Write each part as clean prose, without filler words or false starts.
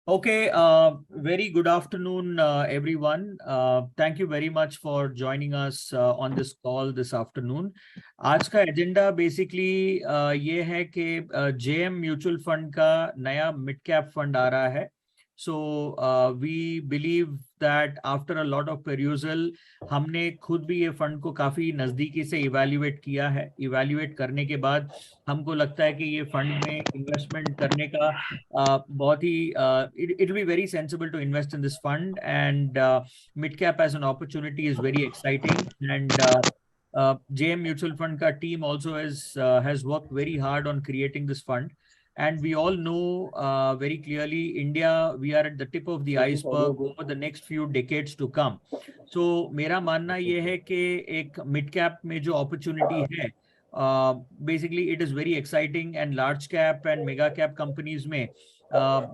Okay, very good afternoon, everyone. Thank you very much for joining us on this call this afternoon. आज का agenda basically ये है कि JM mutual fund का नया mid cap fund आ रहा है. So we believe that after a lot of perusal हमने खुद भी ये फंड को काफी नजदीकी से इवैल्यूएट किया है. इवैल्यूएट करने के बाद हमको लगता है कि ये फंड में इन्वेस्टमेंट करने का बहुत ही it will be very sensible to invest in this fund, and Midcap as an opportunity is very exciting. And JM Mutual Fund ka team also has worked very hard on creating this fund. And we all know very clearly, India, we are at the tip of the iceberg over the next few decades to come. So मेरा मानना ये है कि एक mid cap में जो opportunity है, basically it is very exciting, and large cap and mega cap companies में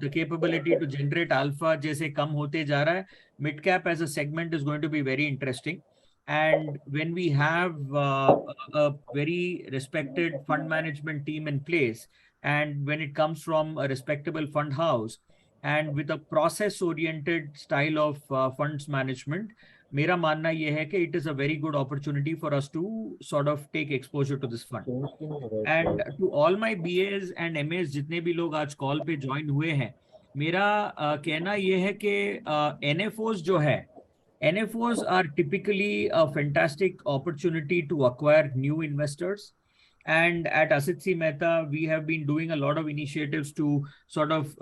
the capability to generate alpha जैसे कम होते जा रहा है. Mid cap as a segment is going to be very interesting. And when we have a very respected fund management team in place, and when it comes from a respectable fund house, and with a process oriented style of funds management, मेरा मानना ये है कि it is a very good opportunity for us to sort of take exposure to this fund. And to all my BAs and MAs जितने भी लोग आज call पे ज्वाइन हुए हैं, मेरा कहना ये है कि NFOs जो है, NFOs are typically a fantastic opportunity to acquire new investors. And at Asit C. Mehta, we have been doing a lot of initiatives to sort of,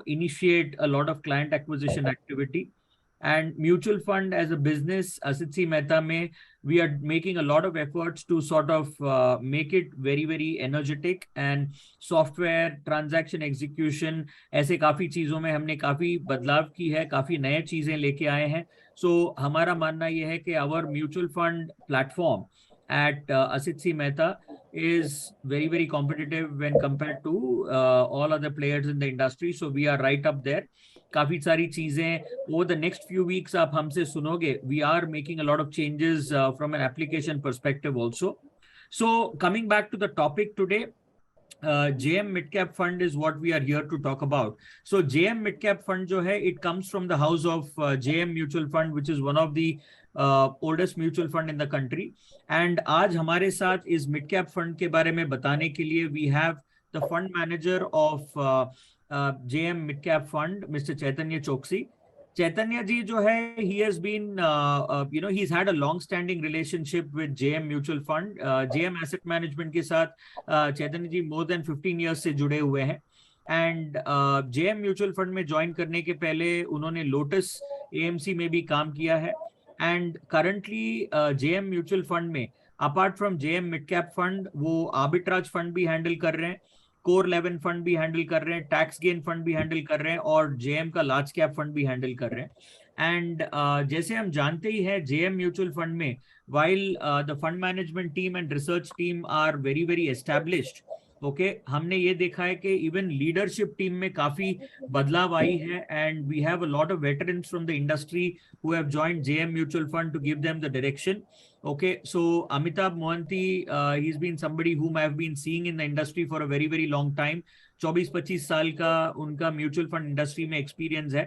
initiate a lot of client acquisition activity. And mutual fund as a business, Asit C. Mehta mein, we are making a lot of efforts to sort of make it very, very energetic. And software, transaction execution, ऐसे काफी चीजों में हमने काफी बदलाव की है, काफी नए चीजें लेके आए हैं. So हमारा मानना ये है कि our mutual fund platform at Asit C. Mehta is very, very competitive when compared to all other players in the industry. So we are right up there. काफी सारी चीजें over the next few weeks आप हमसे सुनोगे. We are making a lot of changes from an application perspective also. So coming back to the topic today, JM Midcap Fund is what we are here to talk about. So JM Midcap Fund जो है, it comes from the house of JM Mutual Fund, which is one of the oldest mutual fund in the country. And आज हमारे साथ इस Midcap Fund के बारे में बताने के लिए we have the fund manager of JM Midcap Fund, Mr. Chaitanya Choksi. Chaitanya ji जो है, he has been, he's had a long-standing relationship with JM Mutual Fund. JM Asset Management के साथ Chaitanya ji more than 15 years से जुड़े हुए हैं. And JM Mutual Fund में join करने के पहले उन्होंने लोटस AMC में भी काम किया है. And currently JM Mutual Fund में apart from JM Midcap Fund वो आर्बिट्राज फंड भी हैंडल कर रहे हैं, कोर 11 फंड भी हैंडल कर रहे हैं, टैक्स गेन फंड भी हैंडल कर रहे हैं, और जेएम का लार्ज कैप फंड भी हैंडल कर रहे हैं. एंड जैसे हम जानते ही हैं, जेएम म्यूचुअल फंड में while the fund management team and research team are very, very established, okay, हमने ये देखा है कि इवन लीडरशिप टीम में काफी बदलाव आई है. And we have a lot of veterans from the industry who have joined JM mutual fund to give them the direction. Okay, so Amitabh Mohanty, he's been somebody whom I've been seeing in the industry for a very, very long time. 24-25 साल का उनका mutual fund industry में experience है.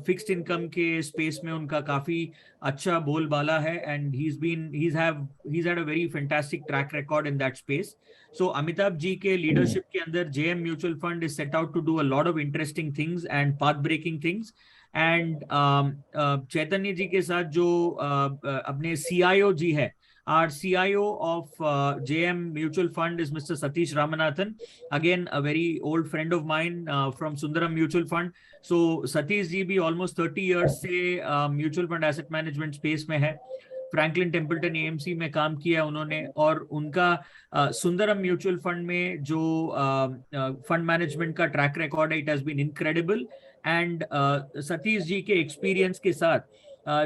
Fixed income के space में उनका काफी अच्छा बोलबाला है. And he's had a very fantastic track record in that space. So Amitabh ji के लीडरशिप के अंदर JM mutual fund is set out to do a lot of interesting things and path breaking things. And Chaitanya ji के साथ जो अपने CIO जी है, our CIO of JM Mutual Fund is Mr. Satish Ramanathan, again a very old friend of mine from Sundaram Mutual Fund. So Satish ji भी almost 30 years से mutual fund asset management space में है. Franklin Templeton AMC में काम किया उन्होंने, और उनका सुंदरम म्यूचुअल फंड में जो फंड मैनेजमेंट का ट्रैक रिकॉर्ड है, it has been incredible. And Satish ji के एक्सपीरियंस के साथ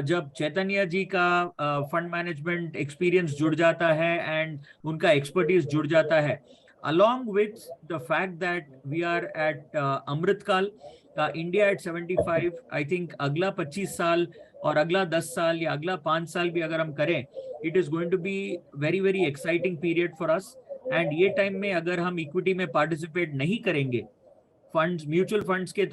जब चैतन्य जी का फंड मैनेजमेंट एक्सपीरियंस जुड़ जाता है एंड उनका एक्सपर्टीज जुड़ जाता है, along with the fact that we are at Amrit Kaal, India at 75, I think अगला 25 साल और अगला 10 साल या अगला 5 साल भी अगर हम करें, it is going to be very, very exciting period for us. And ये टाइम में अगर हम इक्विटी में पार्टिसिपेट नहीं करेंगे, funds, mutual funds के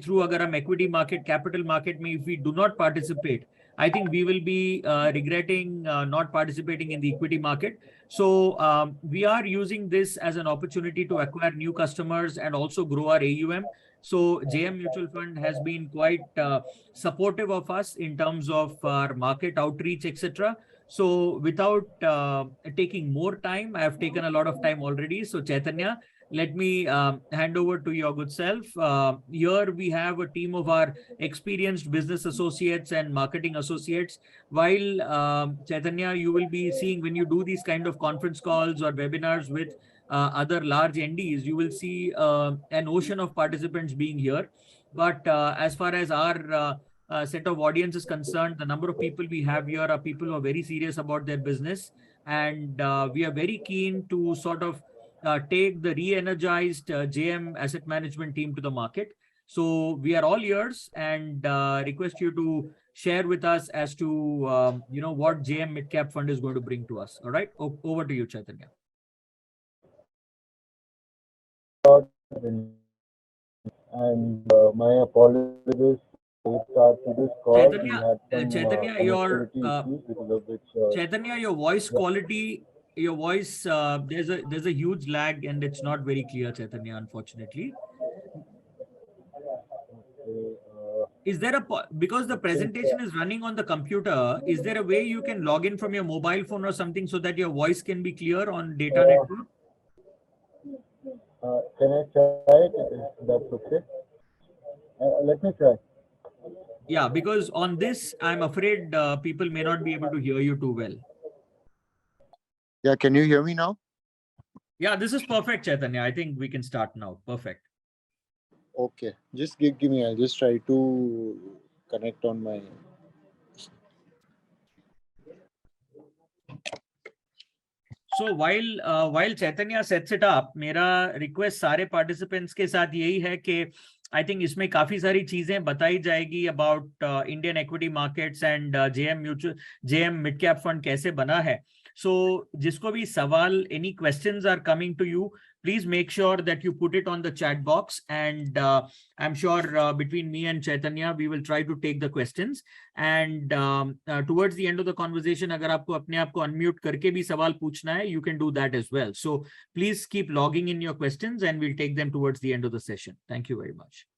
through अगर हम equity market, capital market में if we do not participate, I think we will be regretting not participating in the equity market. So we are using this as an opportunity to acquire new customers and also grow our AUM. So JM Mutual Fund has been quite supportive of us in terms of our market outreach, etc. So without taking more time, I have taken a lot of time already. So Chaitanya, let me hand over to your good self. Here we have a team of our experienced business associates and marketing associates. While Chaitanya, you will be seeing when you do these kind of conference calls or webinars with other large NDs, you will see an ocean of participants being here. But as far as our set of audience is concerned, the number of people we have here are people who are very serious about their business. And we are very keen to sort of take the re-energized JM asset management team to the market. So we are all ears and request you to share with us as to what JM Midcap Fund is going to bring to us. All right, over to you, Chaitanya. And my apologies to start to this call. Chaitanya, Chaitanya, your voice quality, your voice, there's a huge lag and it's not very clear, Chaitanya, unfortunately. Is there because the presentation is running on the computer, is there a way you can log in from your mobile phone or something so that your voice can be clear on data network? Can I try it? If that's okay. Let me try. Yeah, because on this, I'm afraid people may not be able to hear you too well. Yeah, can you hear me now? Yeah, this is perfect, Chaitanya. I think we can start now. Perfect. Okay, just give me. I'll just try to connect on my. So while Chaitanya sets it up, मेरा request सारे participants के साथ यही है कि I think इसमें काफी सारी चीजें बताई जाएगी about Indian equity markets and JM Midcap Fund कैसे बना है. So जिसको भी सवाल, any questions are coming to you, please make sure that you put it on the chat box, and I'm sure between me and Chaitanya, we will try to take the questions. And towards the end of the conversation, अगर आपको अपने आप को unmute करके भी सवाल पूछना है, you can do that as well. So please keep logging in your questions and we'll take them towards the end of the session. Thank you very much.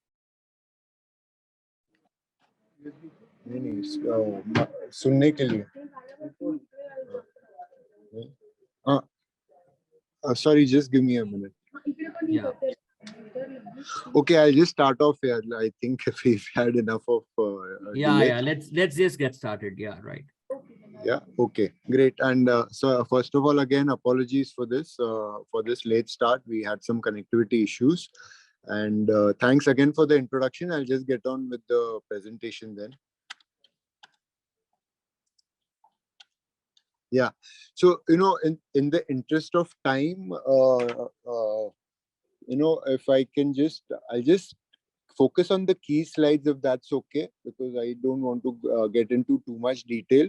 सुनने के लिए. Sorry, just give me a minute. Yeah. Okay, I'll just start off here. I think we've had enough of. Yeah. Let's just get started. Yeah, right. Yeah. Okay. Great. And so first of all, again, apologies for this late start. We had some connectivity issues, and thanks again for the introduction. I'll just get on with the presentation then. Yeah. So in the interest of time, if I can I'll just focus on the key slides if that's okay, because I don't want to get into too much detail.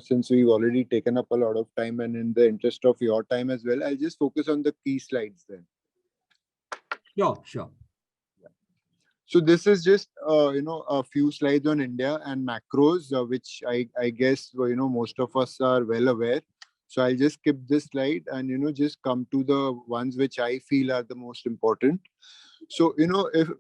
Since we've already taken up a lot of time, and in the interest of your time as well, I'll just focus on the key slides then. Sure. Yeah. So this is just a few slides on India and macros, which I guess most of us are well aware. So I'll just skip this slide and just come to the ones which I feel are the most important. So if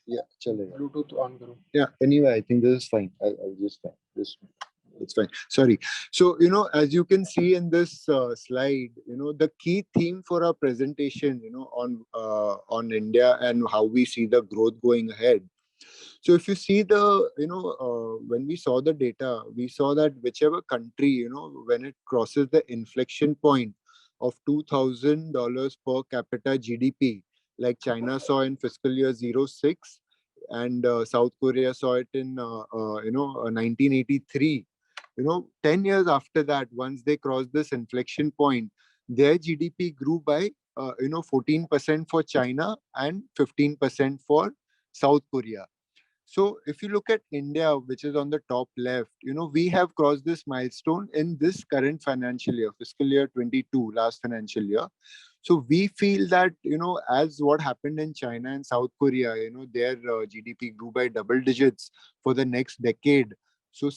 yeah, Bluetooth on karo. Yeah, anyway, I think this is fine. I'll just fine. It's fine. Sorry. So as you can see in this slide, the key theme for our presentation, on India and how we see the growth going ahead. So if you see when we saw the data, we saw that whichever country, when it crosses the inflection point of $2,000 per capita GDP, like China saw in fiscal year 06, and South Korea saw it in 1983. 10 years after that, once they crossed this inflection point, their GDP grew by 14% for China and 15% for South Korea. So if you look at India, which is on the top left, we have crossed this milestone in this current financial year, fiscal year 22, last financial year. So we feel that, as what happened in China and South Korea, their GDP grew by double digits for the next decade. So,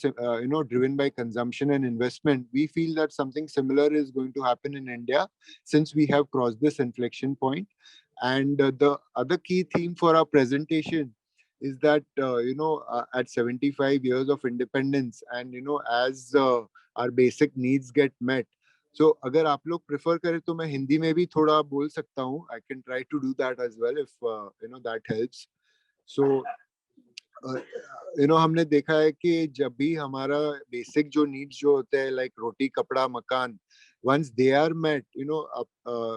driven by consumption and investment, we feel that something similar is going to happen in India since we have crossed this inflection point. And the other key theme for our presentation is that, at 75 years of independence and, as our basic needs get met, so अगर आप लोग prefer करें तो मैं हिंदी में भी थोड़ा बोल सकता हूँ. I can try to do that as well if that helps. So हमने देखा है कि जब भी हमारा बेसिक जो नीड्स जो होते हैं लाइक रोटी कपड़ा मकान, once they are met,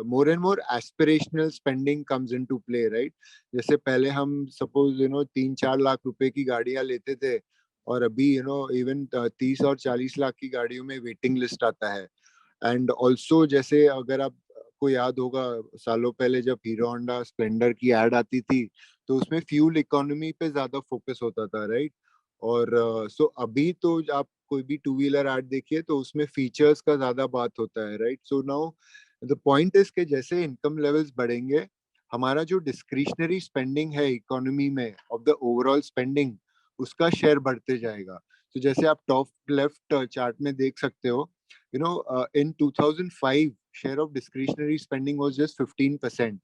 more and more aspirational spending comes into play, right? जैसे पहले हम suppose 3-4 लाख रुपए की गाड़ियां लेते थे और अभी इवन 30 और 40 लाख की गाड़ियों में वेटिंग लिस्ट आता है. एंड ऑल्सो जैसे अगर आप को याद होगा सालों पहले जब हीरो होंडा स्प्लेंडर की एड आती थी तो उसमें फ्यूल इकोनॉमी पे ज्यादा फोकस होता था, राइट? और सो अभी तो आप कोई भी टू व्हीलर एड देखिए तो उसमें फीचर्स का ज्यादा बात होता है, right? So now the point is के जैसे इनकम लेवल्स बढ़ेंगे, हमारा जो डिस्क्रिशनरी स्पेंडिंग है इकोनॉमी में ऑफ द ओवरऑल स्पेंडिंग, उसका शेयर बढ़ते जाएगा. तो जैसे आप टॉप लेफ्ट चार्ट में देख सकते हो, in 2005, share of discretionary spending was just 15%,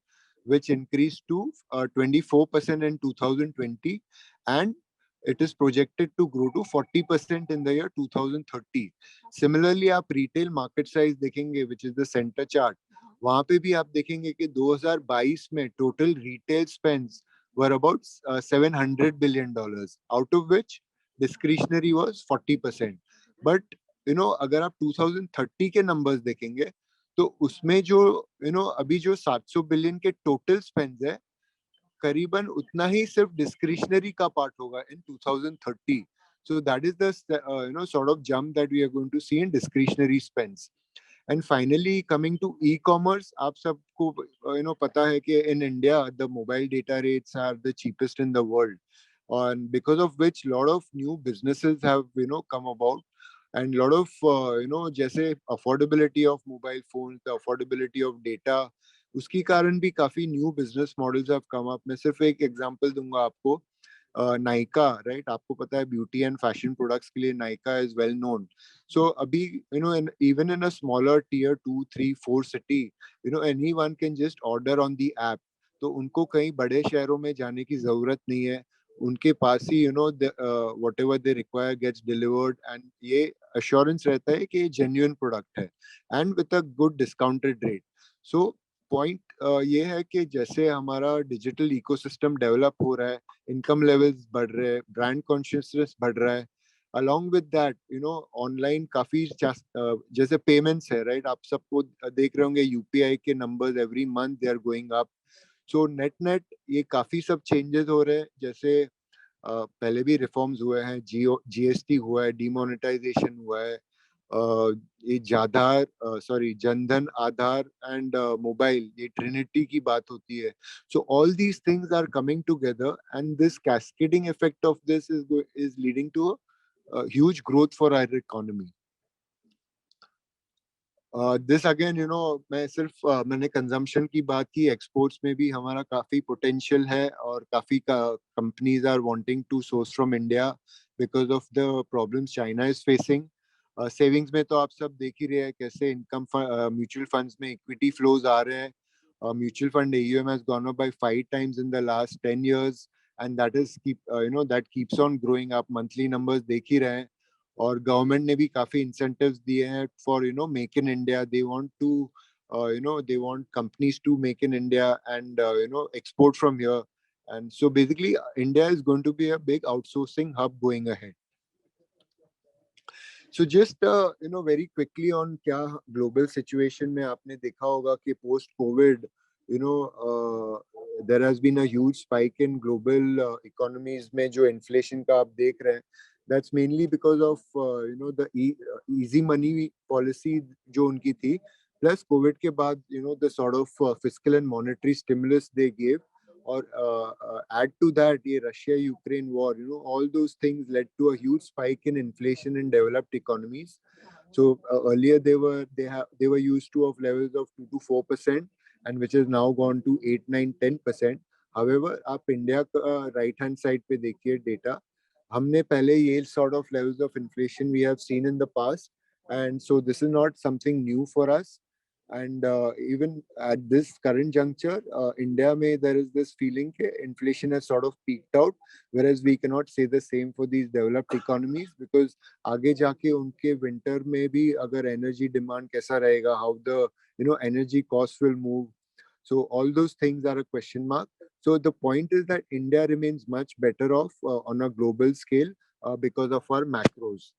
which increased to 24% in 2020, and it is projected to grow to 40% in the year 2030. Similarly, आप retail market size देखेंगे, which is the center chart, वहाँ पे भी आप देखेंगे कि 2022 में total retail spends were about $700 billion, out of which discretionary was 40%. But अगर आप 2030 के नंबर्स देखेंगे तो उसमें जो अभी जो 700 बिलियन के टोटल स्पेंड्स है, करीबन उतना ही सिर्फ डिस्क्रिशनरी का पार्ट होगा इन 2030. So that is the sort of jump that we are going to see in discretionary spends. And finally, coming to e-commerce, आप सबको पता है कि in India the mobile data rates are the cheapest in the world, and because of which lot of new businesses have come about, and lot of जैसे affordability of mobile phones, the affordability of data, उसकी कारण भी काफी new business models have come up. मैं सिर्फ एक example दूंगा आपको. नायका, राइट? आपको पता है ब्यूटी एंड फैशन प्रोडक्ट्स के लिए Nykaa is well known. So अभी even in a smaller tier 2, 3, 4 city, anyone can just order on the app. तो उनको कहीं बड़े शहरों में जाने की जरूरत नहीं है, उनके पास ही whatever they require gets delivered, and ये अश्योरेंस रहता है कि ये जेन्युइन प्रोडक्ट है and with a good discounted rate. So point ये है कि जैसे हमारा डिजिटल इकोसिस्टम डेवलप हो रहा है, इनकम लेवल्स बढ़ रहे हैं, ब्रांड कॉन्शियसनेस बढ़ रहा है, along with that ऑनलाइन काफी जैसे पेमेंट्स है, राइट? आप सबको देख रहे होंगे यूपीआई के numbers every month they are going up. So net net ये काफी सब चेंजेस हो रहे हैं. जैसे पहले भी रिफॉर्म्स हुए हैं, जीएसटी हुआ है, डिमोनेटाइजेशन हुआ है, ये जनधन आधार एंड मोबाइल, ये ट्रिनिटी की बात होती है. So all these things are coming together and this cascading effect of this is leading to a huge growth for our economy. This again मैं सिर्फ मैंने कंजम्पशन की बात की, एक्सपोर्ट्स में भी हमारा काफी पोटेंशियल है और काफी companies are wanting to source from India because of the problems China is facing. Savings में तो आप सब देख ही रहे हैं कैसे इनकम म्यूचुअल फंड्स में इक्विटी फ्लोज आ रहे हैं. Mutual fund AUM has gone up by 5 times in the last 10 years, and that is that keeps on growing up. Monthly numbers देख ही रहे हैं. और गवर्नमेंट ने भी काफी इंसेंटिव्स दिए हैं for make in India. They want to they want companies to make in India and export from here. And so basically India is going to be a big outsourcing hub going ahead. So just very quickly on क्या global situation में आपने देखा होगा कि post COVID there has been a huge spike in global economies में जो inflation का आप देख रहे हैं. That's mainly because of the easy money policy जो उनकी थी, plus COVID के बाद the sort of fiscal and monetary stimulus they gave, और add to that ये Russia Ukraine war, all those things led to a huge spike in inflation in developed economies. So earlier they were used to of levels of 2 to 4%, and which has now gone to 8, 9, 10%. However, आप India का right hand side पे देखिए data, हमने पहले ये sort of levels of inflation we have seen in the past, and so this is not something new for us. And even at this current juncture, India may there is this feeling that inflation has sort of peaked out, whereas we cannot say the same for these developed economies, because आगे जाके उनके winter में भी अगर energy demand कैसा रहेगा, how the energy costs will move. So all those things are a question mark. So the point is that India remains much better off on a global scale because of our macros.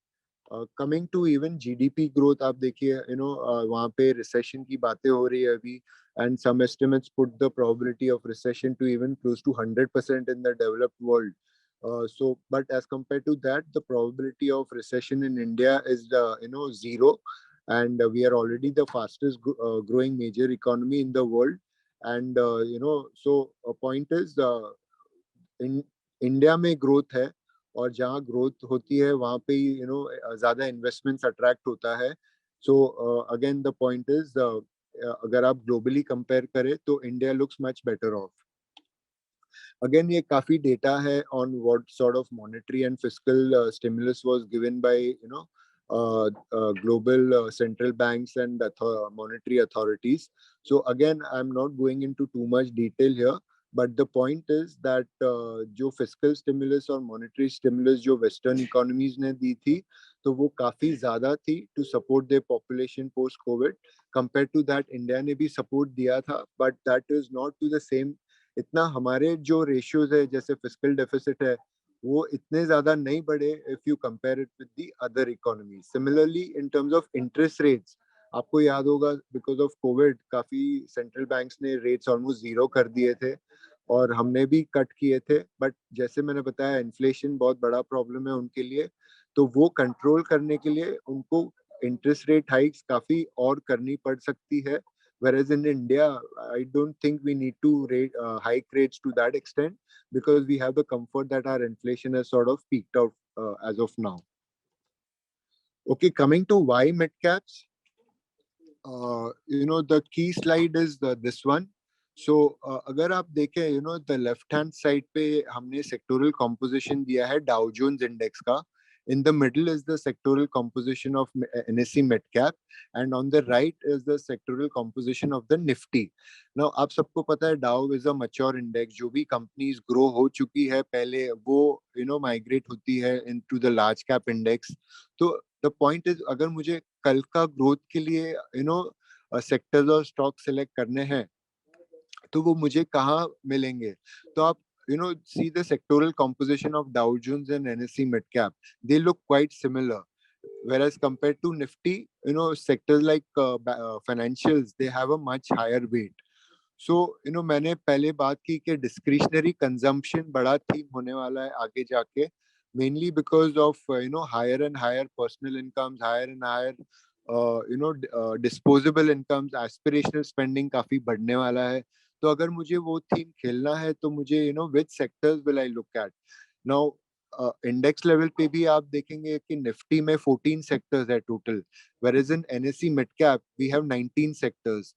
Coming to even GDP growth, आप देखिए वहाँ पे recession की बातें हो रही है अभी, and some estimates put the probability of recession to even close to 100% in the developed world. But as compared to that, the probability of recession in India is zero, and we are already the fastest growing major economy in the world. And so a point is in India में growth है, और जहाँ growth होती है वहाँ पे ज़्यादा investments attract होता है. So again the point is, अगर आप ग्लोबली कंपेयर करें तो India looks much better of. Again, ये काफी data है on what sort of monetary and fiscal stimulus was given by global central banks and monetary authorities. So again, I'm not going into too much detail here, but the point is that जो fiscal stimulus और monetary stimulus जो western economies ने दी थी, तो वो काफी ज्यादा थी to support their population post COVID. Compared to that, India ने भी support दिया था, but that is not to the same. इतना हमारे जो रेशियोज है जैसे फिस्कल डेफिसिट है वो इतने ज्यादा नहीं बढ़े if you compare it with the other economy. Similarly in terms of interest rates, आपको याद होगा बिकॉज ऑफ कोविड काफी सेंट्रल बैंक्स ने रेट्स ऑलमोस्ट जीरो कर दिए थे, और हमने भी कट किए थे. बट जैसे मैंने बताया, इन्फ्लेशन बहुत बड़ा प्रॉब्लम है उनके लिए, तो वो कंट्रोल करने के लिए उनको इंटरेस्ट रेट हाइक्स काफी और करनी पड़ सकती है. Whereas in India, I don't think we need to hike rates to that extent, because we have the comfort that our inflation has sort of peaked out as of now. Okay, coming to why midcaps, the key slide is this one. So अगर आप देखें, the left hand side पे हमने sectoral composition दिया है Dow Jones Index का. In the middle is the sectoral composition of NSE Midcap, and on the right is the sectoral composition of the Nifty. Now आप सबको पता है Dow is a mature index. जो भी companies grow हो चुकी है पहले, वो migrate होती है into the large cap index. तो the point is, अगर मुझे कल का ग्रोथ के लिए सेक्टर्स और स्टॉक सेलेक्ट करने हैं, तो वो मुझे कहाँ मिलेंगे? तो आप see the sectoral composition of Dow Jones and NSE Midcap. They look quite similar. Whereas compared to Nifty, sectors like financials, they have a much higher weight. So मैंने पहले बात की कि discretionary consumption बड़ा theme होने वाला है आगे जाके, mainly because of higher and higher personal incomes, higher and higher disposable incomes, aspirational spending काफी बढ़ने वाला है. तो अगर मुझे वो थीम खेलना है तो मुझे which sectors will I look at? Now index level पे भी आप देखेंगे कि निफ्टी में 14 सेक्टर्स है total, whereas in NSE mid cap we have 19 sectors.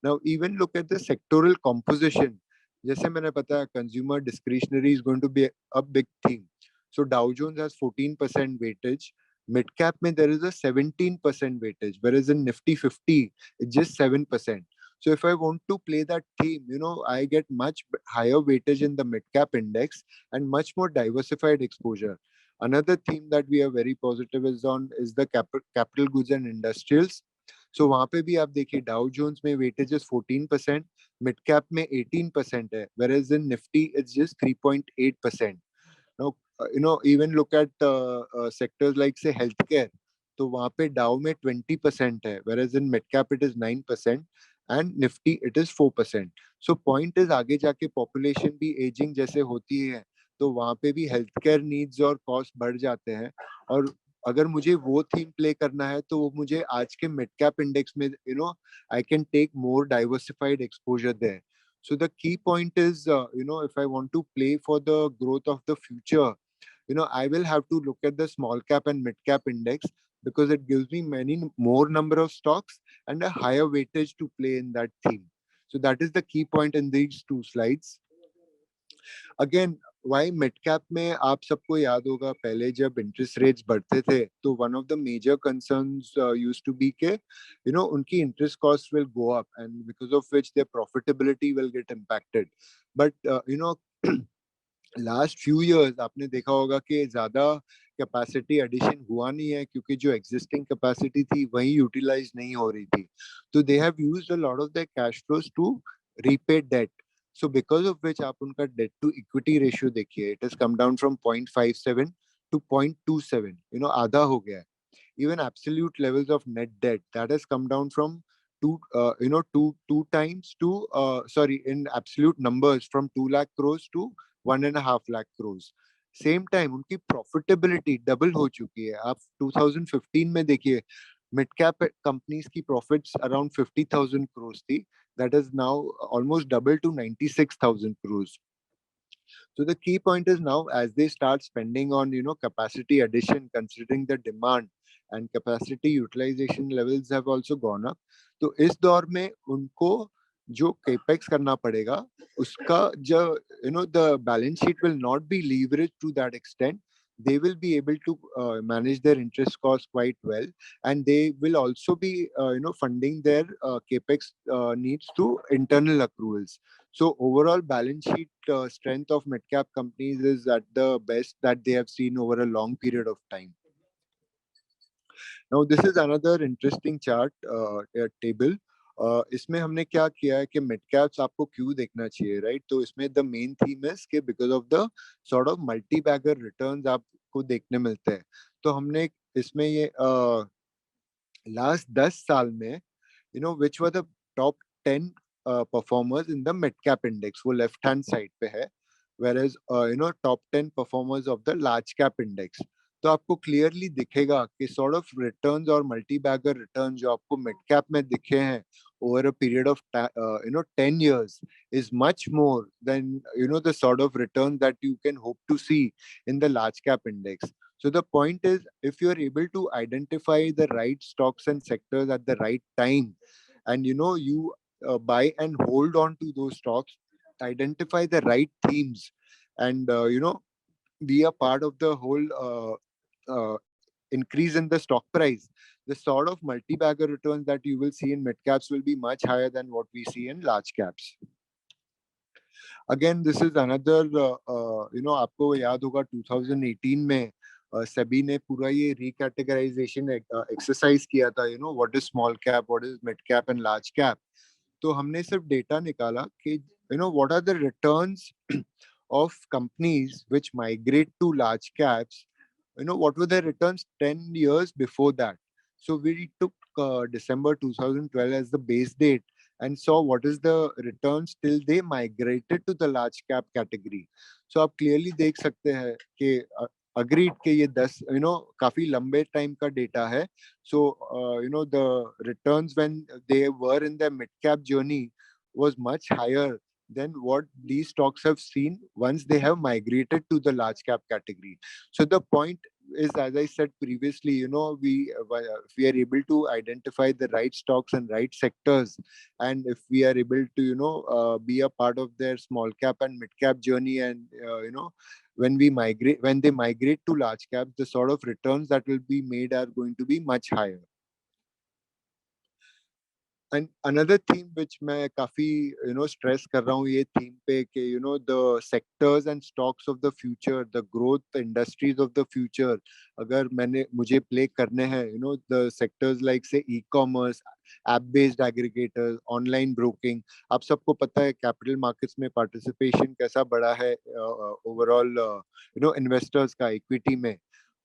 Now even look at the sectoral composition. जैसे मैंने बताया, consumer discretionary is going to be a big theme. So Dow Jones has 14% weightage. Mid cap में there is a 17% weightage, whereas in Nifty 50 it's just 7%. So if I want to play that theme, I get much higher weightage in the mid cap index and much more diversified exposure. Another theme that we are very positive is the capital goods and industrials. So वहाँ पे भी आप देखिए Dow Jones में weightage is 14%, mid cap में 18% है, whereas in Nifty it's just 3.8%. Now even look at sectors like say healthcare. तो वहाँ पे Dow में 20% है, whereas in mid cap it is 9% and Nifty it is 4%. So point is, आगे जाके population भी aging जैसे होती है, तो वहाँ पे भी healthcare needs और cost बढ़ जाते हैं. और अगर मुझे वो थीम प्ले करना है तो वो मुझे आज के मिड कैप इंडेक्स में I can take more diversified exposure there. So the key point is, if I want to play for the growth of the future, I will have to look at the small cap and mid cap index, because it gives me many more number of stocks and a higher weightage to play in that theme. So that is the key point in these two slides. Again, why mid cap में आप सबको याद होगा, पहले जब interest rates बढ़ते थे तो one of the major concerns used to be के उनकी interest cost will go up, and because of which their profitability will get impacted. But last few years आपने देखा होगा कि ज्यादा कैपेसिटी एडिशन हुआ नहीं है, क्योंकि जो एग्जिस्टिंग कैपेसिटी थी वही यूटिलाइज नहीं हो रही थी. तो they have used a lot of their cash flows to repay debt. So because of which आप उनका debt to equity ratio देखिए, it has come down from 0.57 to 0.27, आधा हो गया है. Even absolute levels of net debt, that has come down from two times to sorry, in absolute numbers, from 2 lakh crores to 1.5 lakh crores. Same time उनकी profitability double हो चुकी है. आप 2015 में देखिए, मिड कैप कंपनीज की profits around 50,000 crores थी. That is now almost double to 96,000 crores. So the key point is, now as they start spending on capacity addition, considering the demand, and capacity utilization levels have also gone up. तो इस दौर में उनको जो capex करना पड़ेगा, उसका जो the balance sheet will not be leveraged to that extent. They will be able to manage their interest costs quite well, and they will also be funding their capex needs through internal accruals. So overall balance sheet strength of midcap companies is at the best that they have seen over a long period of time. Now this is another interesting chart table. इसमें हमने क्या किया है कि mid caps आपको क्यों देखना चाहिए, राइट? तो इसमें द मेन थीम है कि because of the sort of multibagger returns आपको देखने मिलते हैं. तो हमने इसमें ये लास्ट 10 साल में which were the top 10 performers in the mid cap index, वो left hand side पे है, whereas top 10 performers of the large cap index. तो आपको क्लियरली दिखेगा कि सॉर्ट ऑफ रिटर्न्स और मल्टी बैगर रिटर्न जो आपको मिड कैप में दिखे हैं over a period of 10 years is much more than the sort of return that you can hope to see in the large cap index. So the point is, if you are able to identify the right stocks and sectors at the right time, and you buy and hold on to those stocks, identify the right themes, and be a part of the whole increase in the stock price, the sort of multi-bagger returns that you will see in mid caps will be much higher than what we see in large caps. Again, this is another आपको याद होगा 2018 में सेबी ने पूरा ये recategorisation exercise किया था, what is small cap, what is mid cap and large cap. तो हमने सिर्फ डेटा निकाला कि what are the returns of companies which migrate to large caps, what were their returns 10 years before that. So we took December 2012 as the base date and saw what is the returns till they migrated to the large cap category. So आप clearly देख सकते हैं कि agreed कि ये 10 काफी लंबे time का डेटा है. So the returns when they were in their mid cap journey was much higher than what these stocks have seen once they have migrated to the large cap category. So the point is, as I said previously, if we are able to identify the right stocks and right sectors, and if we are able to be a part of their small cap and mid cap journey, and when they migrate to large caps, the sort of returns that will be made are going to be much higher. And another theme which मैं काफी stress कर रहा हूँ ये theme पे कि the sectors and stocks of the future, the growth industries of the future, अगर मुझे play करने हैं, the sectors like say e-commerce, app based aggregators, online broking. आप सबको पता है capital markets में participation कैसा बड़ा है overall investors का equity में.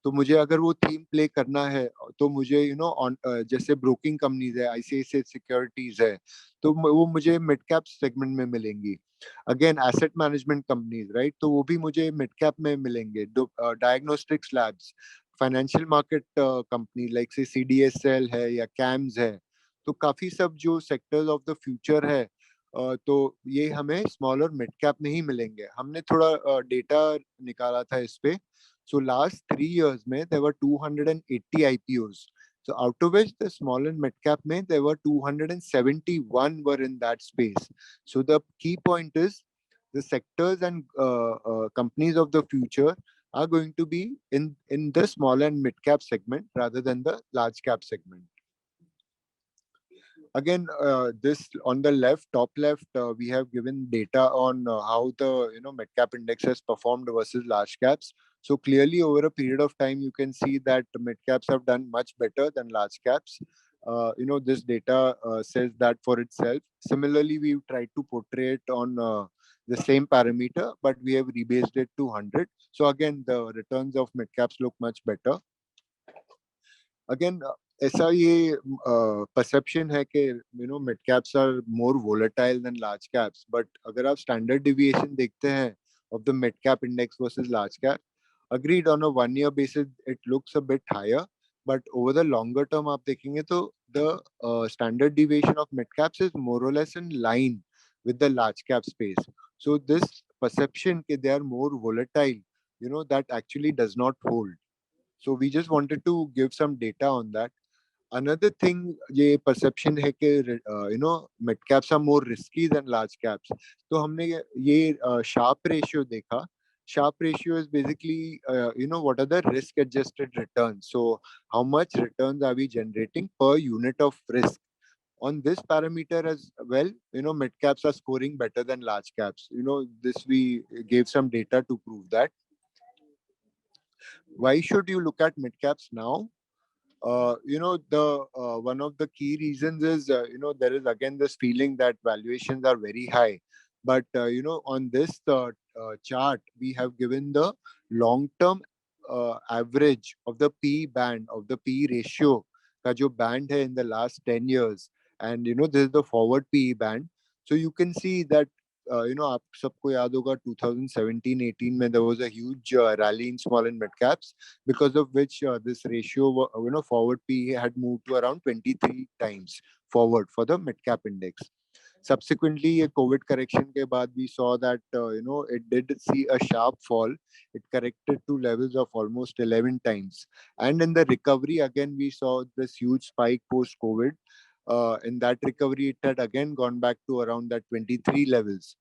तो मुझे अगर वो थीम प्ले करना है तो मुझे जैसे ब्रोकिंग कंपनीज है, आईसीआईसीआई सिक्योरिटीज है, तो वो मुझे मिड कैप सेगमेंट में मिलेंगी. Again asset management companies, right, तो वो भी मुझे मिड कैप में मिलेंगे. Diagnostics labs, financial market company like से सीडीएसएल है या कैम्स है. तो काफी सब जो सेक्टर्स ऑफ द फ्यूचर है तो ये हमें स्मॉल और मिड कैप में ही मिलेंगे. हमने थोड़ा डेटा निकाला था इस पे. So last 3 years में there were 280 IPOs. So out of which the small and mid cap में there were 271 were in that space. So the key point is the sectors and companies of the future are going to be in the small and mid cap segment rather than the large cap segment. Again, this on the left, top left, we have given data on how the mid cap index has performed versus large caps. So clearly, over a period of time, you can see that mid caps have done much better than large caps. This data says that for itself. Similarly, we've tried to portray it on the same parameter, but we have rebased it to 100. So again, the returns of mid caps look much better. Again, ऐसा ये perception है कि mid caps are more volatile than large caps, but अगर आप standard deviation देखते हैं of the mid cap index versus large cap, agreed on a 1 year basis it looks a bit higher, but over the longer term आप देखेंगे तो the standard deviation of mid caps is more or less in line with the large cap space. So this perception that they are more volatile, that actually does not hold. So we just wanted to give some data on that. Another thing, ये perception है कि mid caps are more risky than large caps. तो हमने ये sharp ratio देखा. Sharp ratio is basically what are the risk adjusted returns. So how much returns are we generating per unit of risk? On this parameter as well, mid caps are scoring better than large caps. This we gave some data to prove that. Why should you look at mid caps now? The one of the key reasons is there is again this feeling that valuations are very high, but on this chart we have given the long term average of the P band of the P ratio का जो band है in the last 10 years, and this is the forward PE band. So you can see that आप सबको याद होगा 2017-18 में there was a huge rally in small and mid caps, because of which this ratio, forward PE had moved to around 23 times forward for the mid cap index. Subsequently, a COVID correction ke baad, we saw that it did see a sharp fall. It corrected to levels of almost 11 times, and in the recovery again we saw this huge spike post COVID. In that recovery, it had again gone back to around that 23 levels.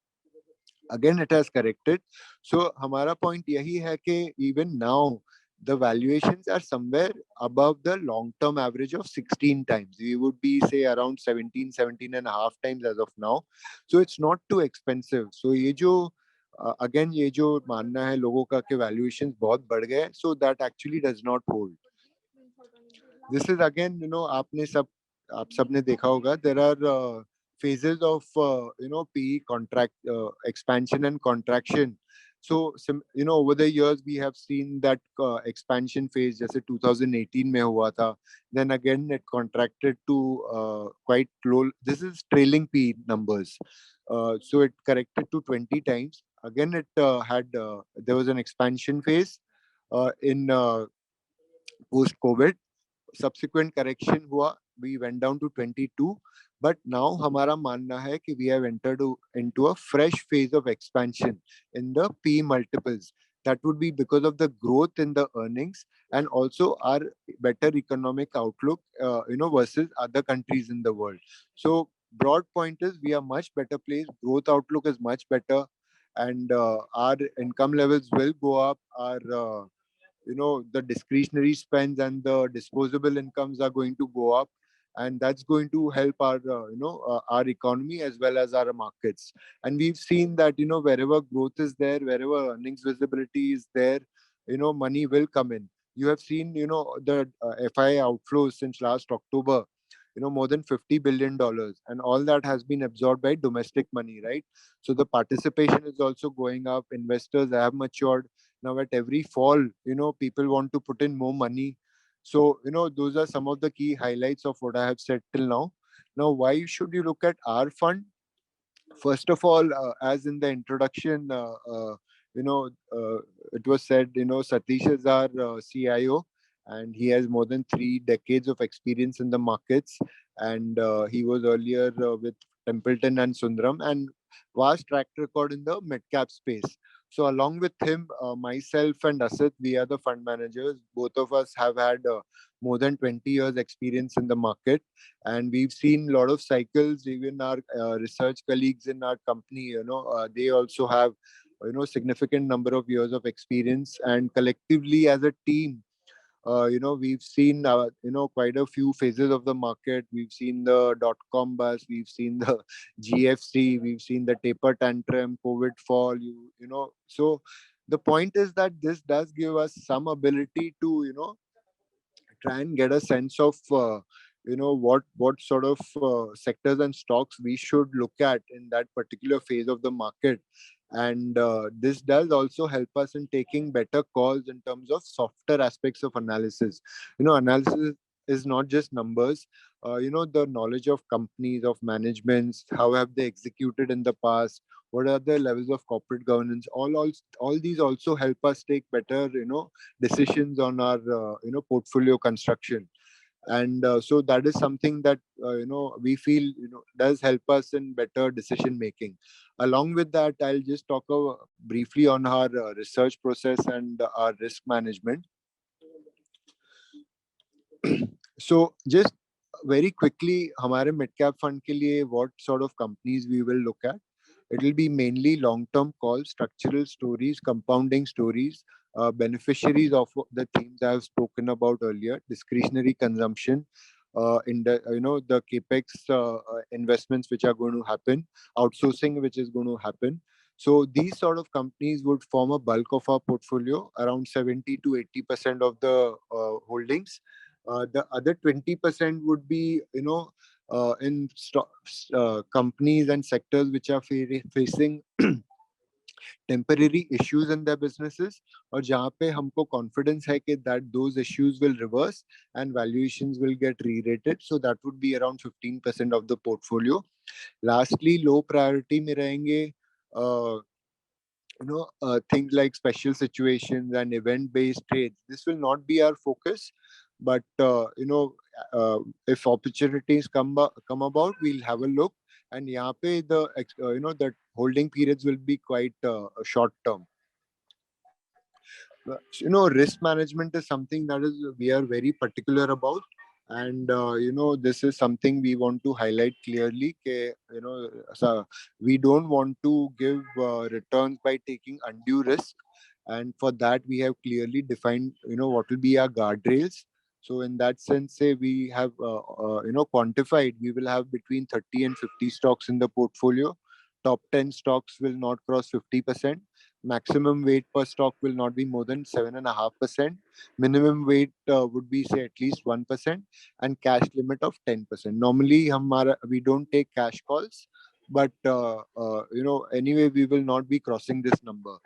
Again, it has corrected. So, हमारा point यही है कि even now the valuations are somewhere above the long-term average of 16 times. We would be say around 17 and a half times as of now. So it's not too expensive. So ये जो again ये जो मानना है लोगों का कि valuations बहुत बढ़ गए, so that actually does not hold. This is again आप सबने देखा होगा, there are phases of PE contract expansion and contraction. So over the years we have seen that expansion phase जैसे 2018 में हुआ था, then again it contracted to quite low. This is trailing PE numbers. So it corrected to 20 times. Again it there was an expansion phase in post COVID. Subsequent correction हुआ, we went down to 22, but now हमारा मानना है कि we have entered into a fresh phase of expansion in the P multiples. That would be because of the growth in the earnings and also our better economic outlook, versus other countries in the world. So broad point is we are much better placed. Growth outlook is much better, and our income levels will go up. Our the discretionary spends and the disposable incomes are going to go up, and that's going to help our our economy as well as our markets. And we've seen that wherever growth is there, wherever earnings visibility is there, money will come in. You have seen the FI outflows since last October, more than $50 billion, and all that has been absorbed by domestic money, right? So the participation is also going up. Investors have matured now. At every fall, people want to put in more money. So those are some of the key highlights of what I have said till now. Now, why should you look at our fund? First of all, as in the introduction, it was said, Satish is our CIO, and he has more than 3 decades of experience in the markets. And he was earlier with Templeton and Sundaram, and vast track record in the mid-cap space. So along with him, myself and Asit, we are the fund managers. Both of us have had more than 20 years experience in the market, and we've seen a lot of cycles. Even our research colleagues in our company, they also have significant number of years of experience, and collectively as a team, we've seen quite a few phases of the market. We've seen the dot-com bust, we've seen the GFC, we've seen the taper tantrum, COVID fall. So the point is that this does give us some ability to try and get a sense of what sort of sectors and stocks we should look at in that particular phase of the market. And this does also help us in taking better calls in terms of softer aspects of analysis. Analysis is not just numbers. The knowledge of companies, of managements, how have they executed in the past, what are the levels of corporate governance, all these also help us take better decisions on our portfolio construction. And so that is something that we feel does help us in better decision making. Along with that, I'll just talk briefly on our research process and our risk management. So just very quickly, हमारे mid cap fund के लिए what sort of companies we will look at. It will be mainly long-term calls, structural stories, compounding stories, beneficiaries of the themes I have spoken about earlier, discretionary consumption, in the capex investments which are going to happen, outsourcing which is going to happen. So these sort of companies would form a bulk of our portfolio, around 70 to 80% of the holdings. The other 20% would be in companies and sectors which are facing temporary issues in their businesses, और जहाँ पे हमको confidence है कि that those issues will reverse and valuations will get re-rated. So that would be around 15% of the portfolio. Lastly, low priority में रहेंगे things like special situations and event-based trades. This will not be our focus, but if opportunities come about, we'll have a look. And यहाँ पे the holding periods will be quite short term. Risk management is something that we are very particular about, and this is something we want to highlight clearly. So we don't want to give returns by taking undue risk, and for that we have clearly defined what will be our guardrails. So in that sense, say we have quantified, we will have between 30 and 50 stocks in the portfolio. Top 10 stocks will not cross 50%. Maximum weight per stock will not be more than 7.5%. Minimum weight would be say at least 1%, and cash limit of 10%. Normally, we don't take cash calls, but anyway, we will not be crossing this number.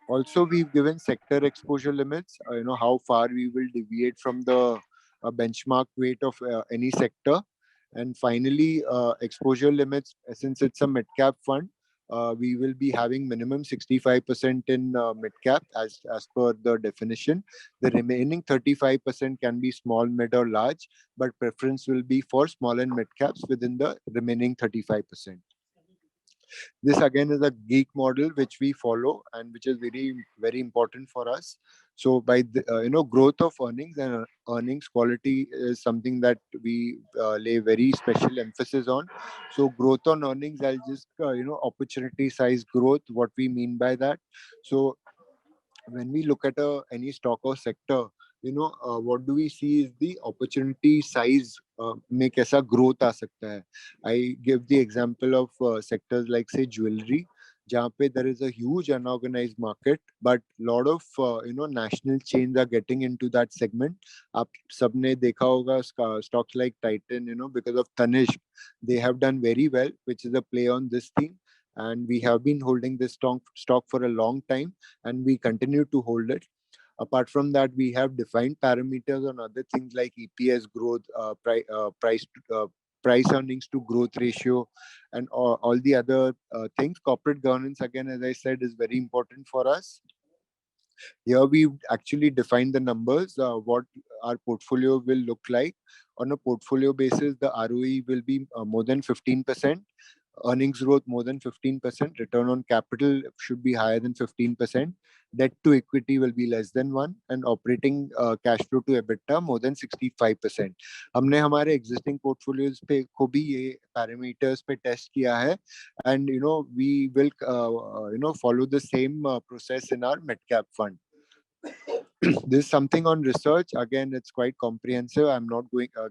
Also, we've given sector exposure limits. How far we will deviate from the benchmark weight of any sector. And finally, exposure limits. Since it's a mid-cap fund, we will be having minimum 65% in mid-cap as per the definition. The remaining 35% can be small, mid, or large, but preference will be for small and mid-caps within the remaining 35%. This again is a geek model which we follow and which is very, very important for us. So by the, growth of earnings and earnings quality is something that we lay very special emphasis on. So growth on earnings, I'll just opportunity size growth. What we mean by that. So when we look at any stock or sector, what do we see is the opportunity size में कैसा growth आ सकता है. I give the example of sectors like say jewelry, जहाँ पे there is a huge unorganized market, but lot of national chains are getting into that segment. आप सबने देखा होगा stocks like Titan, because of Tanishq, they have done very well, which is a play on this theme. And we have been holding this stock for a long time, and we continue to hold it. Apart from that, we have defined parameters on other things like EPS growth, price earnings to growth ratio, and all the other things. Corporate governance, again, as I said, is very important for us. Here we actually define the numbers, what our portfolio will look like. On a portfolio basis, the ROE will be more than 15%. earnings growth more than 15%, return on capital should be higher than 15%, debt to equity will be less than 1, and operating cash flow to EBITDA more than 65%. हमने हमारे existing portfolios पे को भी ये parameters पे test किया है, and we will follow the same process in our Midcap fund. This is something on research. Again, it's quite comprehensive. I'm not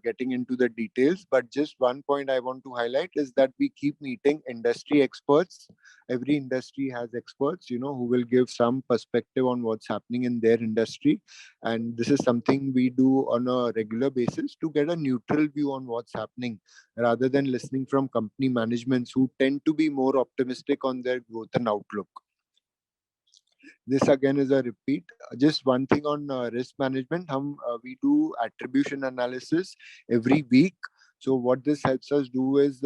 getting into the details, but just one point I want to highlight is that we keep meeting industry experts. Every industry has experts, who will give some perspective on what's happening in their industry. And this is something we do on a regular basis to get a neutral view on what's happening rather than listening from company managements who tend to be more optimistic on their growth and outlook. This again is a repeat. Just one thing on risk management. We do attribution analysis every week. So what this helps us do is,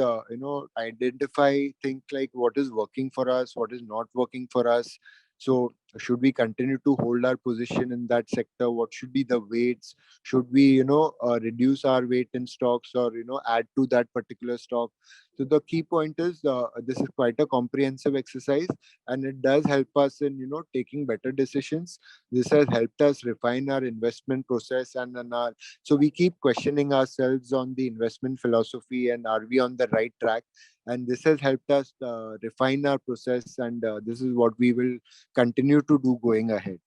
identify things like what is working for us, what is not working for us. So should we continue to hold our position in that sector? What should be the weights? Should we, reduce our weight in stocks or, add to that particular stock? So the key point is this is quite a comprehensive exercise, and it does help us in taking better decisions. This has helped us refine our investment process so we keep questioning ourselves on the investment philosophy and are we on the right track, and this has helped us refine our process, and this is what we will continue to do going ahead.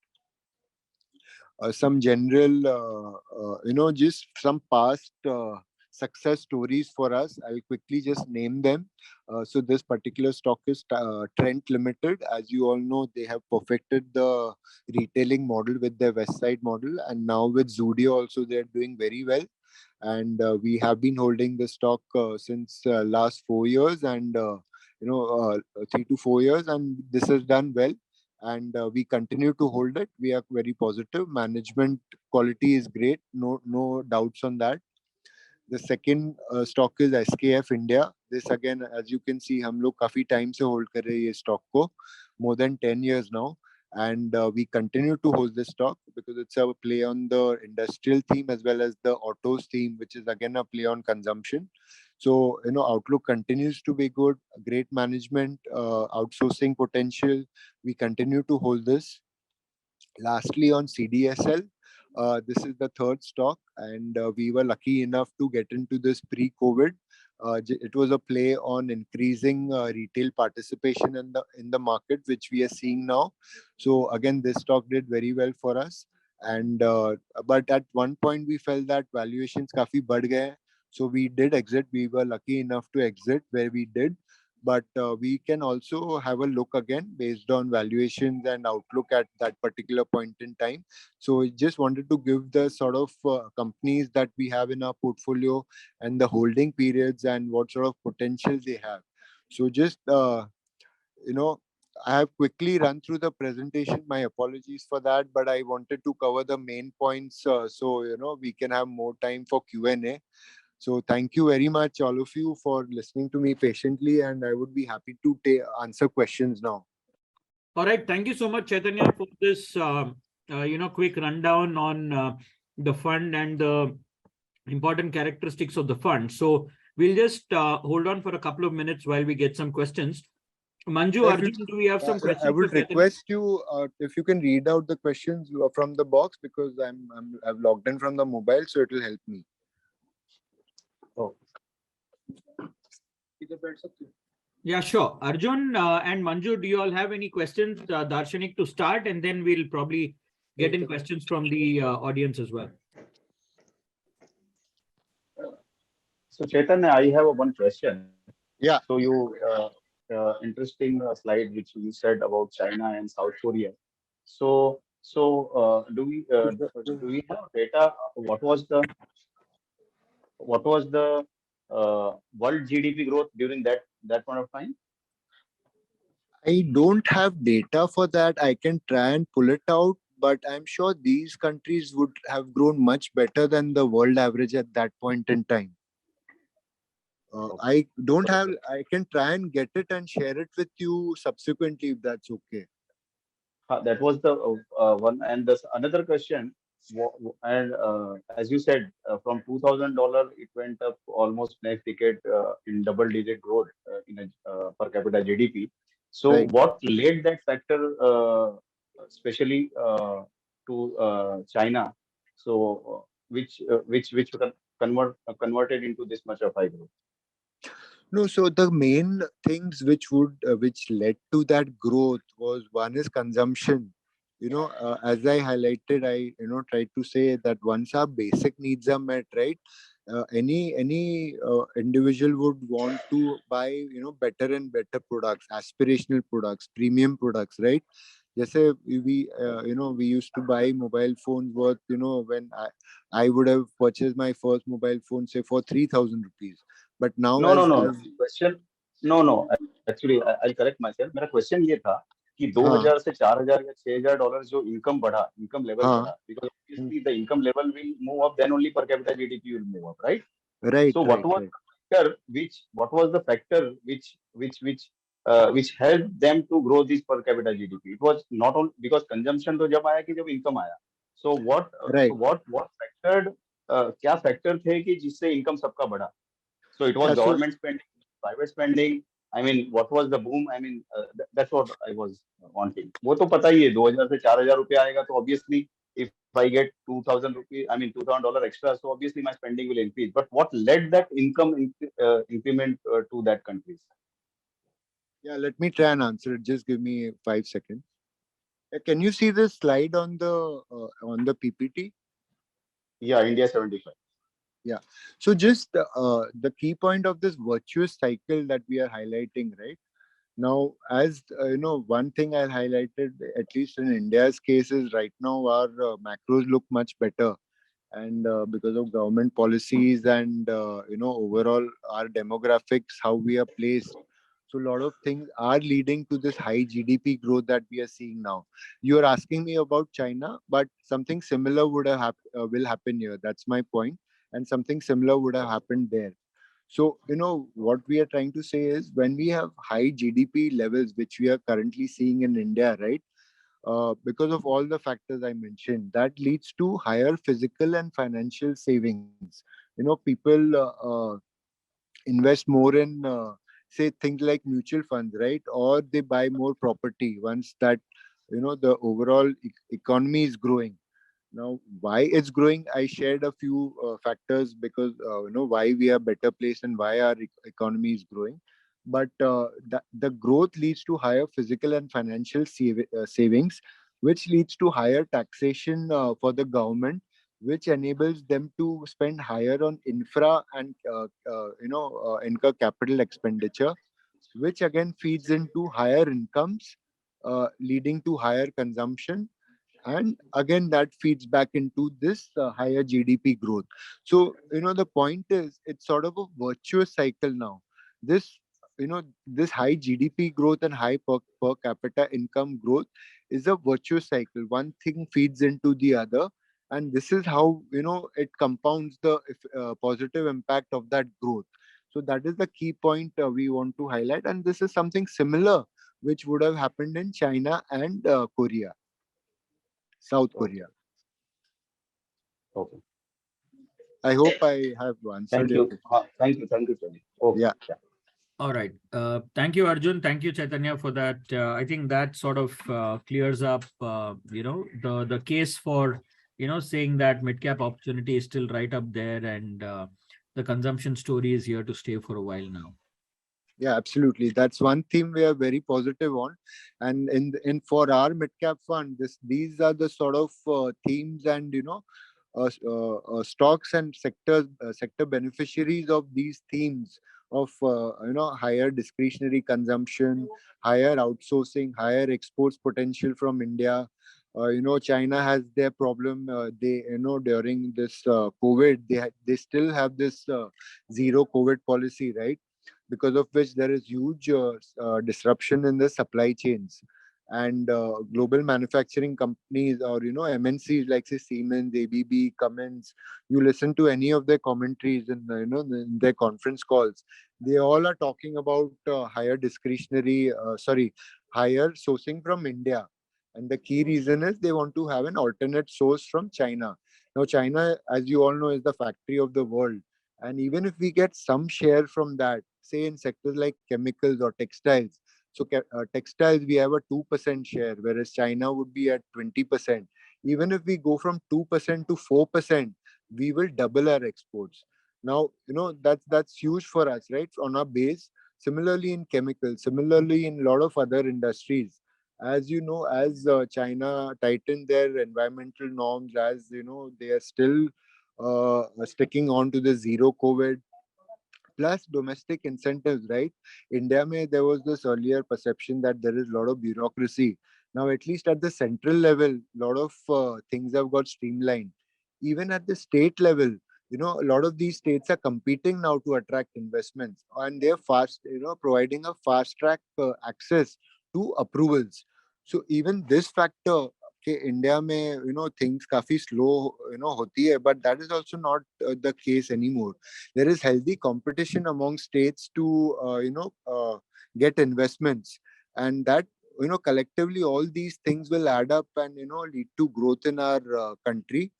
Some general just some past success stories for us. I'll quickly just name them. So this particular stock is Trent Limited. As you all know, they have perfected the retailing model with their West Side model, and now with Zudio also they are doing very well. And we have been holding the stock since last 4 years, and 3 to 4 years, and this has done well. And we continue to hold it. We are very positive. Management quality is great. No doubts on that. The second stock is SKF India. This again, as you can see, हम लोग काफी time से hold कर रहे हैं ये stock को, more than 10 years now, and we continue to hold this stock because it's a play on the industrial theme as well as the autos theme, which is again a play on consumption. So outlook continues to be good. Great management, outsourcing potential. We continue to hold this. Lastly, on CDSL, this is the third stock, and we were lucky enough to get into this pre-COVID. It was a play on increasing retail participation in the market, which we are seeing now. So again, this stock did very well for us. And but at one point we felt that valuations काफी बढ़ गए, so we did exit. We were lucky enough to exit where we did. But we can also have a look again based on valuations and outlook at that particular point in time. So I just wanted to give the sort of companies that we have in our portfolio and the holding periods and what sort of potential they have. So just, I have quickly run through the presentation. My apologies for that, but I wanted to cover the main points so, we can have more time for Q&A. So thank you very much, all of you, for listening to me patiently, and I would be happy to answer questions now. All right. Thank you so much, Chaitanya, for this, quick rundown on the fund and the important characteristics of the fund. So we'll just hold on for a couple of minutes while we get some questions. Manju, Arjun, do we have some questions? I would request you if you can read out the questions from the box, because I've logged in from the mobile, so it will help me. Oh. Yeah, sure. Arjun and Manju, do you all have any questions, Darshanik, to start, and then we'll probably get in questions from the audience as well. So Chaitanya, I have one question. Yeah. So you interesting slide which you said about China and South Korea. So do we have data? What was the world GDP growth during that point of time? I don't have data for that. I can try and pull it out, but I'm sure these countries would have grown much better than the world average at that point in time. I don't have. I can try and get it and share it with you subsequently if that's okay. That was the one. And another question. And as you said, from $2,000, it went up almost next decade in double-digit growth in a per capita GDP. So, Right. what led that factor, especially to China? So, which converted into this much of high growth? No, so the main things which led to that growth was, one is consumption. As I highlighted, I tried to say that once our basic needs are met, right? Any individual would want to buy better and better products, aspirational products, premium products, right? जैसे we used to buy mobile phones worth, when I would have purchased my first mobile phone, say, for 3,000 rupees. But now, No, no, as no, no. as Question, no, no. Actually, I'll correct myself. मेरा question ये था कि हाँ 2000 से 4000 या $6000 जो income बढ़ा, income level हाँ बढ़ा, because hmm, obviously the income level will move up, then only per capita GDP will move up, right? right, So right, right. what was the factor which helped them to grow this per capita GDP? It was not only because consumption तो जब आया कि जब income आया. So Right. what factored क्या factor थे कि जिससे income सबका बढ़ा? So it was Yeah, so government spending, private spending. I mean, what was the boom? I mean, that's what I was wanting. वो तो पता ही है 2000 से 4000 रुपया आएगा तो obviously if I get 2000 rupees, I mean $2,000 extra, so obviously my spending will increase. But what led that increment to that countries? yeah, let me try and answer it. Just give me 5 seconds. Can you see this slide on the PPT? Yeah, India 75. Yeah. So just the key point of this virtuous cycle that we are highlighting, right? Now, as one thing I highlighted, at least in India's case, is right now our macros look much better, and because of government policies and overall our demographics, how we are placed. So a lot of things are leading to this high GDP growth that we are seeing now. You are asking me about China, but something similar would have will happen here. That's my point, and something similar would have happened there. So, what we are trying to say is, when we have high GDP levels, which we are currently seeing in India, right? Because of all the factors I mentioned, that leads to higher physical and financial savings. People invest more in, say, things like mutual funds, right? Or they buy more property once that, the overall economy is growing. Now, why it's growing, I shared a few factors, because why we are better placed and why our economy is growing. But the growth leads to higher physical and financial savings, which leads to higher taxation for the government, which enables them to spend higher on infra and incur capital expenditure, which again feeds into higher incomes, leading to higher consumption, and again that feeds back into this higher GDP growth. So the point is, it's sort of a virtuous cycle now. This high GDP growth and high per capita income growth is a virtuous cycle. One thing feeds into the other, and this is how it compounds the positive impact of that growth. So that is the key point we want to highlight, and this is something similar which would have happened in China and Korea, South Okay, Korea. okay. I hope I have answered Thank your you. question. Thank you, Tony. Okay, Yeah, yeah. All right. Thank you, Arjun. Thank you, Chaitanya, for that. I think that sort of clears up, the case for, saying that mid-cap opportunity is still right up there, and the consumption story is here to stay for a while now. yeah, absolutely. That's one theme we are very positive on, and in for our mid cap fund, these are the sort of themes and stocks and sector beneficiaries of these themes of higher discretionary consumption, higher outsourcing, higher exports potential from India. China has their problem. They during this COVID, they still have this zero COVID policy, right? Because of which there is huge disruption in the supply chains, and global manufacturing companies, or MNCs like, say, Siemens, ABB, Cummins. You listen to any of their commentaries in in their conference calls, they all are talking about higher sourcing from India. And the key reason is they want to have an alternate source from China. Now, China, as you all know, is the factory of the world. And even if we get some share from that, say in sectors like chemicals or textiles, so textiles, we have a 2% share, whereas China would be at 20%. Even if we go from 2% to 4%, we will double our exports. Now, that's huge for us, right? On our base. Similarly in chemicals, similarly in a lot of other industries, as you know, as China tighten their environmental norms, as you know, they are still sticking on to the zero COVID, plus domestic incentives, right? India may there was this earlier perception that there is a lot of bureaucracy. Now, at least at the central level, a lot of things have got streamlined. Even at the state level, a lot of these states are competing now to attract investments, and they're providing a fast track access to approvals. So even this factor, कि India में things काफी slow होती है, but that is also not the case anymore. There is healthy competition among states to get investments, and that collectively all these things will add up and lead to growth in our country.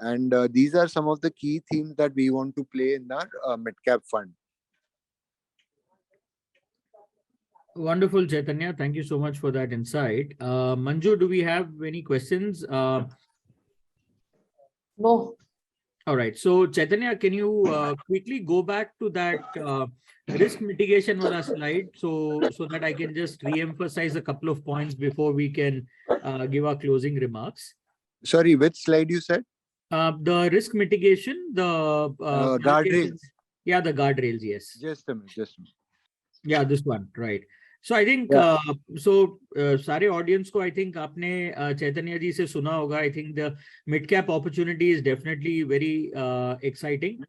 And these are some of the key themes that we want to play in our mid-cap fund. Wonderful, Chaitanya. Thank you so much for that insight. Manju, do we have any questions? No. All right. So, Chaitanya, can you quickly go back to that risk mitigation wala slide so that I can just re-emphasize a couple of points before we can give our closing remarks? Sorry, which slide you said? The risk mitigation, the guardrails. Yeah, the guardrails, yes. Just a minute. Yeah, this one, right. So I think सारे audience को I think आपने Chaitanya जी से सुना होगा. I think the mid-cap opportunity is definitely very exciting.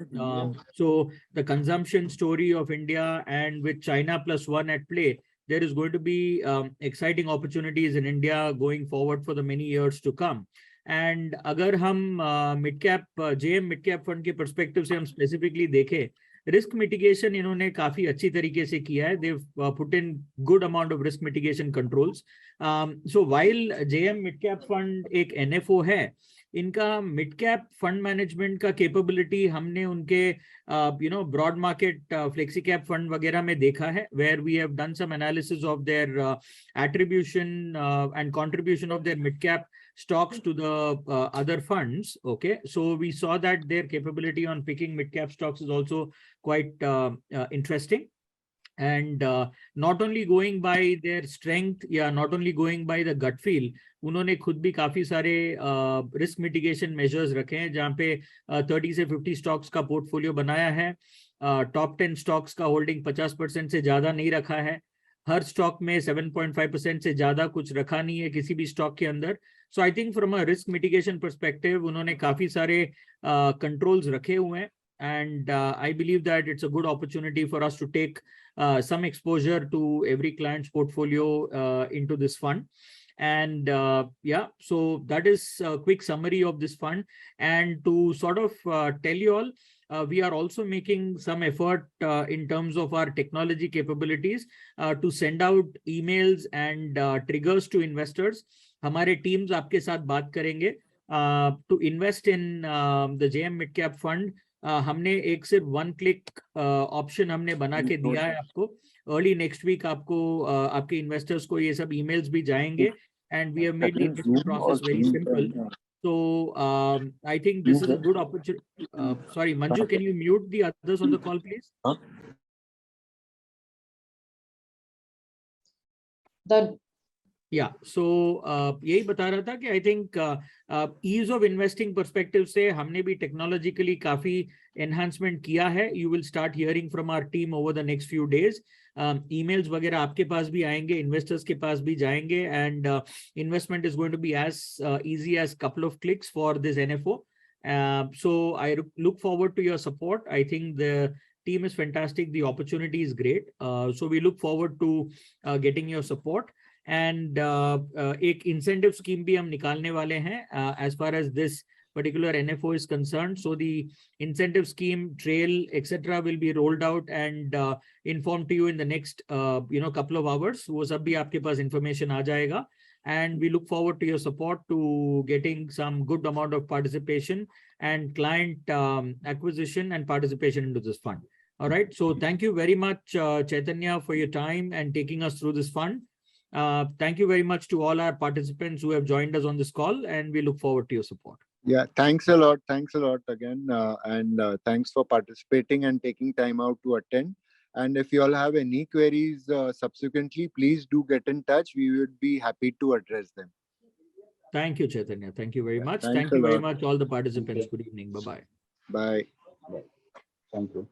So the consumption story of India, and with China +1 at play, there is going to be exciting opportunities in India going forward for the many years to come. And अगर हम mid-cap JM mid-cap fund के perspective से हम specifically देखें, risk mitigation इन्होंने काफी अच्छी तरीके से किया है. They've put in good amount of risk mitigation controls. So while JM Midcap Fund एक NFO है, इनका मिड कैप फंड मैनेजमेंट का कैपेबिलिटी हमने उनके broad market flexi cap fund वगैरह में देखा है, where we have done some analysis of their attribution and contribution of their mid cap stocks to the other funds. Okay, so we saw that their capability on picking mid cap stocks is also quite interesting. And not only going by their strength, not only going by the gut feel, उन्होंने खुद भी काफी सारे risk mitigation measures रखे हैं, जहाँ पे 30 से 50 स्टॉक्स का पोर्टफोलियो बनाया है. टॉप 10 स्टॉक्स का होल्डिंग 50% से ज्यादा नहीं रखा है. हर स्टॉक में 7.5% से ज्यादा कुछ रखा नहीं है किसी भी स्टॉक के अंदर. So I think from a risk mitigation perspective उन्होंने काफी सारे कंट्रोल्स रखे हुए हैं. And I believe that it's a good opportunity for us to take some exposure to every client's portfolio into this fund. And so that is a quick summary of this fund. And to sort of tell you all, we are also making some effort in terms of our technology capabilities to send out emails and triggers to investors. हमारे teams आपके साथ बात करेंगे to invest in the JM Midcap Fund. हमने एक सिर्फ 1 click option हमने बना के दिया है आपको. अर्ली नेक्स्ट वीक आपको आपके इन्वेस्टर्स को ये सब ईमेल्स भी जाएंगे. And we have made the investment process very simple. So I think this is a good opportunity. Sorry, Manju, can you mute the others on the call, please? Done. Yeah, so यही बता रहा था कि I think ease of investing perspective से हमने भी technologically काफी enhancement किया है. You will start hearing from our team over the next few days. Emails वगैरह आपके पास भी आएंगे, इन्वेस्टर्स के पास भी जाएंगे. And investment is going to be as easy as couple of clicks for this NFO. So I look forward to your support. I think the team is fantastic, the opportunity is great. So we look forward to getting your support. And एक incentive scheme भी हम निकालने वाले हैं as far as this particular NFO is concerned. So the incentive scheme, trail, etc. will be rolled out and informed to you in the next couple of hours. वो सब भी आपके पास information आ जाएगा. And we look forward to your support to getting some good amount of participation and client acquisition and participation into this fund. All right. So thank you very much, Chaitanya, for your time and taking us through this fund. Thank you very much to all our participants who have joined us on this call, and we look forward to your support. Yeah, thanks a lot. Thanks a lot again. And thanks for participating and taking time out to attend. And if you all have any queries subsequently, please do get in touch. We would be happy to address them. Thank you, Chaitanya. Thank you very much. Thanks Thank a you very lot. much, all the participants. Good evening. Bye-bye. Bye. Thank you.